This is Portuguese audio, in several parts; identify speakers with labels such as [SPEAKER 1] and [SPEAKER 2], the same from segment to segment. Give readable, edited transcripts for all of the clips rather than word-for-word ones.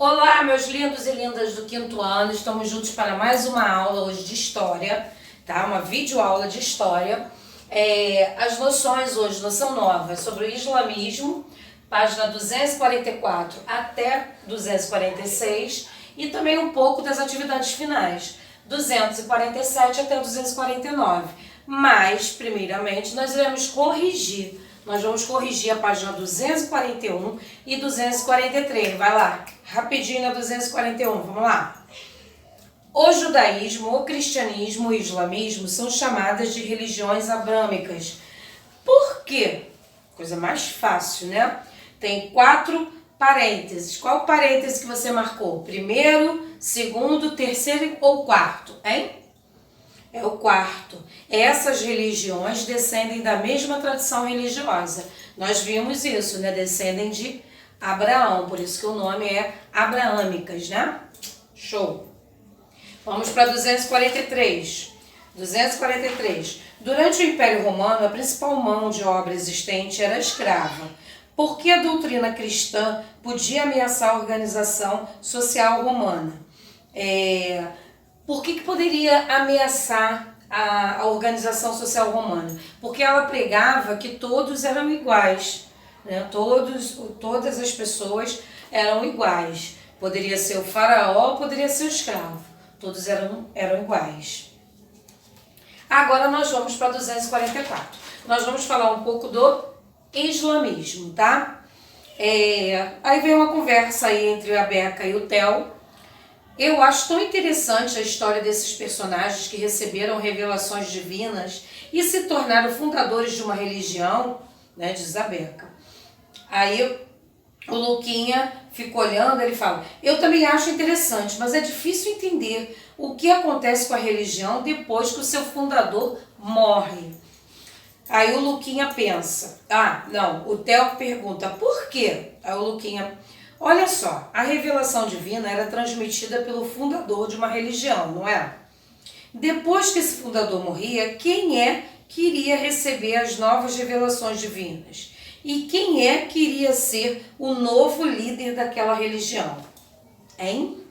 [SPEAKER 1] Olá, meus lindos e lindas do quinto ano, estamos juntos para mais uma aula hoje de história, tá? Uma videoaula de história. As noções hoje, noção nova sobre o islamismo, página 244 até 246, e também um pouco das atividades finais, 247 até 249. Mas, primeiramente, nós iremos corrigir. Nós vamos corrigir a página 241 e 243. Vai lá, rapidinho na 241, vamos lá. O judaísmo, o cristianismo e o islamismo são chamadas de religiões abrâmicas. Por quê? Coisa mais fácil, né? Tem 4 parênteses. Qual parêntese que você marcou? Primeiro, segundo, terceiro ou quarto, hein? É o quarto. Essas religiões descendem da mesma tradição religiosa. Nós vimos isso, né? Descendem de Abraão, por isso que o nome é abraâmicas, né? Show! Vamos para 243. 243. Durante o Império Romano, a principal mão de obra existente era a escrava. Por que a doutrina cristã podia ameaçar a organização social romana? Por que poderia ameaçar a organização social romana? Porque ela pregava que todos eram iguais, né? Todas as pessoas eram iguais. Poderia ser o faraó, poderia ser o escravo. Todos eram iguais. Agora nós vamos para 244. Nós vamos falar um pouco do islamismo, tá? Aí vem uma conversa aí entre a Beca e o Theo. Eu acho tão interessante a história desses personagens que receberam revelações divinas e se tornaram fundadores de uma religião, né, diz a Beca. Aí o Luquinha fica olhando, ele fala, eu também acho interessante, mas é difícil entender o que acontece com a religião depois que o seu fundador morre. Aí o Luquinha pensa, não, o Theo pergunta, por quê? Aí o Luquinha, olha só, a revelação divina era transmitida pelo fundador de uma religião, não é? Depois que esse fundador morria, quem é que iria receber as novas revelações divinas? E quem é que iria ser o novo líder daquela religião? Hein?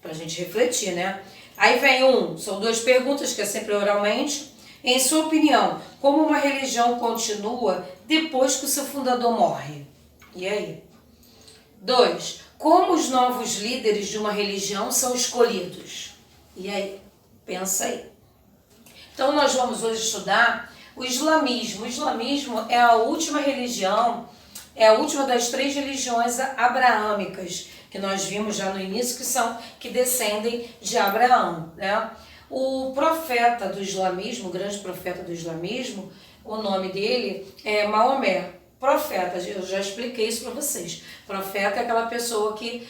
[SPEAKER 1] Pra gente refletir, né? Aí vem são 2 perguntas, que é sempre oralmente. Em sua opinião, como uma religião continua depois que o seu fundador morre? E aí? 2. Como os novos líderes de uma religião são escolhidos? E aí? Pensa aí. Então nós vamos hoje estudar o islamismo. O islamismo é a última religião, é a última das 3 religiões abraâmicas, que nós vimos já no início, que descendem de Abraão, né? O profeta do islamismo, o grande profeta do islamismo, o nome dele é Maomé. Profeta, eu já expliquei isso para vocês. Profeta é aquela pessoa que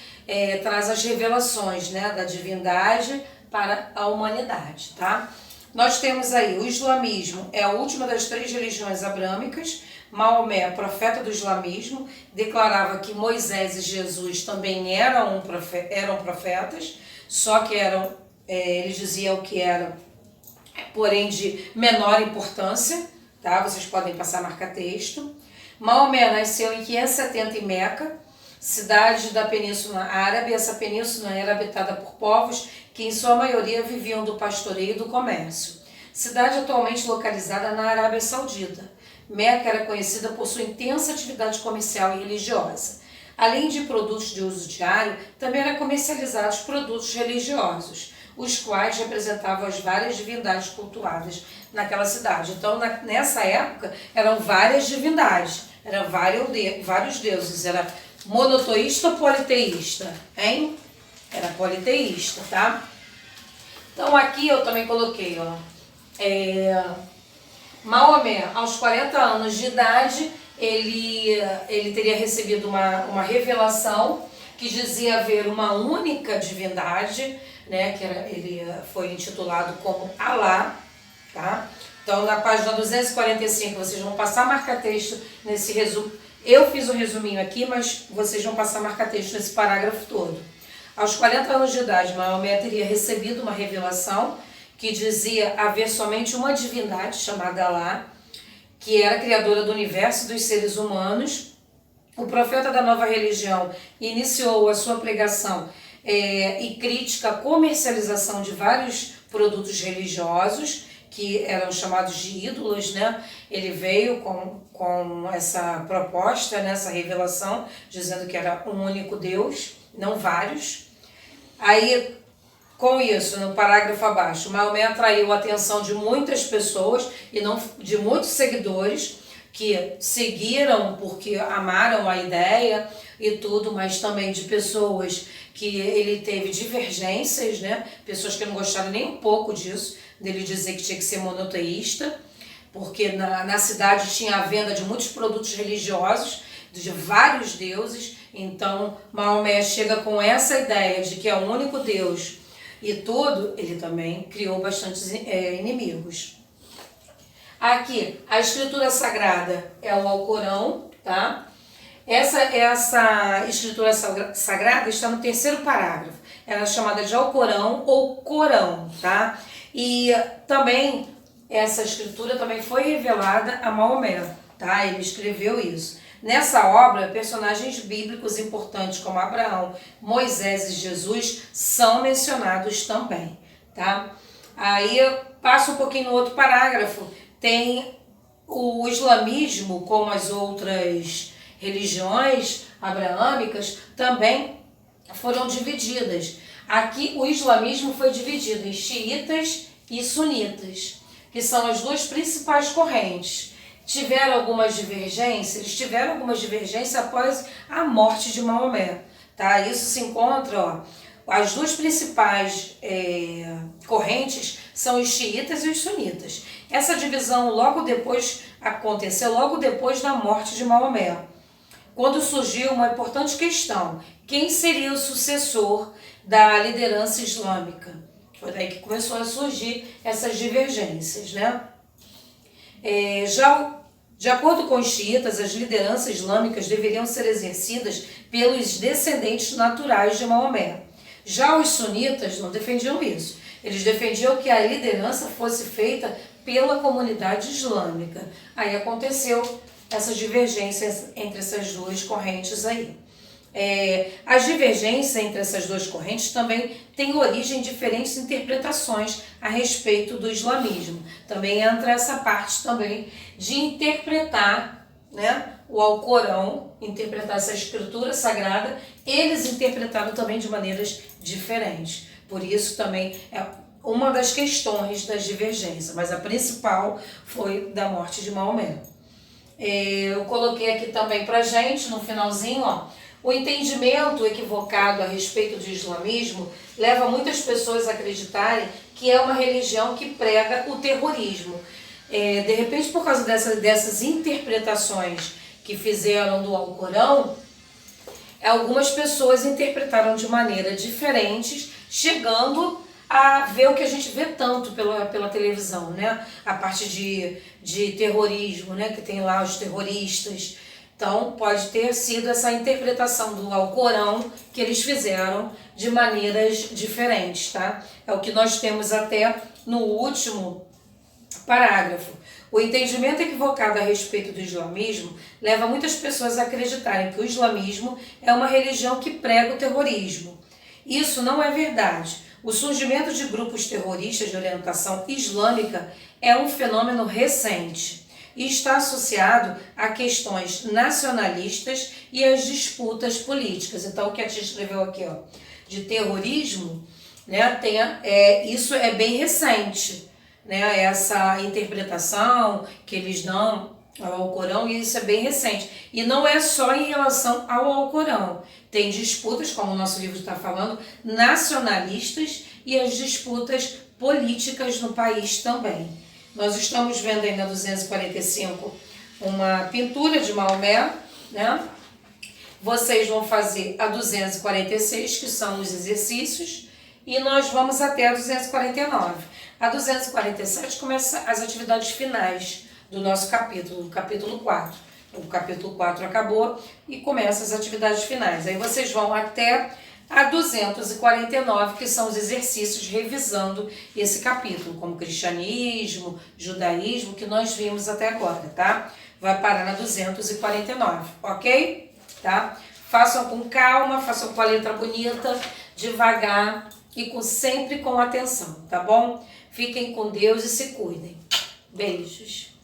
[SPEAKER 1] traz as revelações, né, da divindade para a humanidade, tá? Nós temos aí o islamismo, é a última das 3 religiões abrâmicas. Maomé, profeta do islamismo, declarava que Moisés e Jesus também eram profetas, só que eles diziam que eram, porém, de menor importância, tá? Vocês podem passar marca-texto. Maomé nasceu em 570 em Meca, cidade da Península Árabe. Essa península era habitada por povos que em sua maioria viviam do pastoreio e do comércio. Cidade atualmente localizada na Arábia Saudita. Meca era conhecida por sua intensa atividade comercial e religiosa. Além de produtos de uso diário, também eram comercializados produtos religiosos, os quais representavam as várias divindades cultuadas naquela cidade. Então, nessa época, eram várias divindades, eram vários deuses. Era monoteísta ou politeísta, hein? Era politeísta, tá? Então, aqui eu também coloquei, Maomé, aos 40 anos de idade, ele teria recebido uma revelação que dizia haver uma única divindade, né, ele foi intitulado como Alá, tá? Então, na página 245, vocês vão passar marca-texto nesse resumo. Eu fiz um resuminho aqui, mas vocês vão passar marca-texto nesse parágrafo todo. Aos 40 anos de idade, Maomé teria recebido uma revelação que dizia haver somente uma divindade chamada Alá, que era criadora do universo e dos seres humanos, o profeta da nova religião iniciou a sua pregação e crítica à comercialização de vários produtos religiosos, que eram chamados de ídolos, né? Ele veio com essa proposta, né? Essa revelação, dizendo que era um único Deus, não vários. Aí, com isso, no parágrafo abaixo, Maomé atraiu a atenção de muitas pessoas, e não de muitos seguidores, que seguiram porque amaram a ideia e tudo, mas também de pessoas que ele teve divergências, né? Pessoas que não gostaram nem um pouco disso, dele dizer que tinha que ser monoteísta, porque na cidade tinha a venda de muitos produtos religiosos, de vários deuses. Então Maomé chega com essa ideia de que é o único Deus e tudo, ele também criou bastantes inimigos. Aqui, a escritura sagrada é o Alcorão, tá? Essa escritura sagrada está no terceiro parágrafo. Ela é chamada de Alcorão ou Corão, tá? E também, essa escritura também foi revelada a Maomé, tá? Ele escreveu isso. Nessa obra, personagens bíblicos importantes como Abraão, Moisés e Jesus são mencionados também, tá? Aí eu passo um pouquinho no outro parágrafo. Tem o islamismo, como as outras religiões abraâmicas, também foram divididas. Aqui o islamismo foi dividido em xiitas e sunitas, que são as duas principais correntes. Tiveram algumas divergências, eles tiveram algumas divergências após a morte de Maomé, tá? Isso se encontra, ó, as duas principais correntes são os xiitas e os sunitas. Essa divisão aconteceu logo depois da morte de Maomé, quando surgiu uma importante questão: quem seria o sucessor da liderança islâmica? Foi daí que começou a surgir essas divergências, né? De acordo com os xiitas, as lideranças islâmicas deveriam ser exercidas pelos descendentes naturais de Maomé. Já os sunitas não defendiam isso. Eles defendiam que a liderança fosse feita pela comunidade islâmica. Aí aconteceu essas divergências entre essas duas correntes aí. As divergências entre essas duas correntes também têm origem em diferentes interpretações a respeito do islamismo. Também entra essa parte também de interpretar, né, o Alcorão, interpretar essa escritura sagrada. Eles interpretaram também de maneiras diferentes. Por isso também é uma das questões das divergências, mas a principal foi da morte de Maomé. Eu coloquei aqui também pra gente, no finalzinho, ó, o entendimento equivocado a respeito do islamismo leva muitas pessoas a acreditarem que é uma religião que prega o terrorismo. De repente, por causa dessas interpretações que fizeram do Alcorão, algumas pessoas interpretaram de maneira diferente, chegando a ver o que a gente vê tanto pela televisão, né? A parte de terrorismo, né? Que tem lá os terroristas. Então, pode ter sido essa interpretação do Alcorão que eles fizeram de maneiras diferentes, tá? É o que nós temos até no último parágrafo. O entendimento equivocado a respeito do islamismo leva muitas pessoas a acreditarem que o islamismo é uma religião que prega o terrorismo. Isso não é verdade. O surgimento de grupos terroristas de orientação islâmica é um fenômeno recente e está associado a questões nacionalistas e às disputas políticas. Então, o que a tia escreveu aqui, ó, de terrorismo, né, isso é bem recente, né, essa interpretação que eles dão ao Alcorão, e isso é bem recente. E não é só em relação ao Alcorão. Tem disputas, como o nosso livro está falando, nacionalistas e as disputas políticas no país também. Nós estamos vendo aí na 245 uma pintura de Maomé, né? Vocês vão fazer a 246, que são os exercícios, e nós vamos até a 249. A 247 começa as atividades finais do nosso capítulo, do capítulo 4. O capítulo 4 acabou e começa as atividades finais. Aí vocês vão até a 249, que são os exercícios revisando esse capítulo, como cristianismo, judaísmo, que nós vimos até agora, tá? Vai parar na 249, ok? tá? Façam com calma, façam com a letra bonita, devagar e sempre com atenção, tá bom? Fiquem com Deus e se cuidem. Beijos.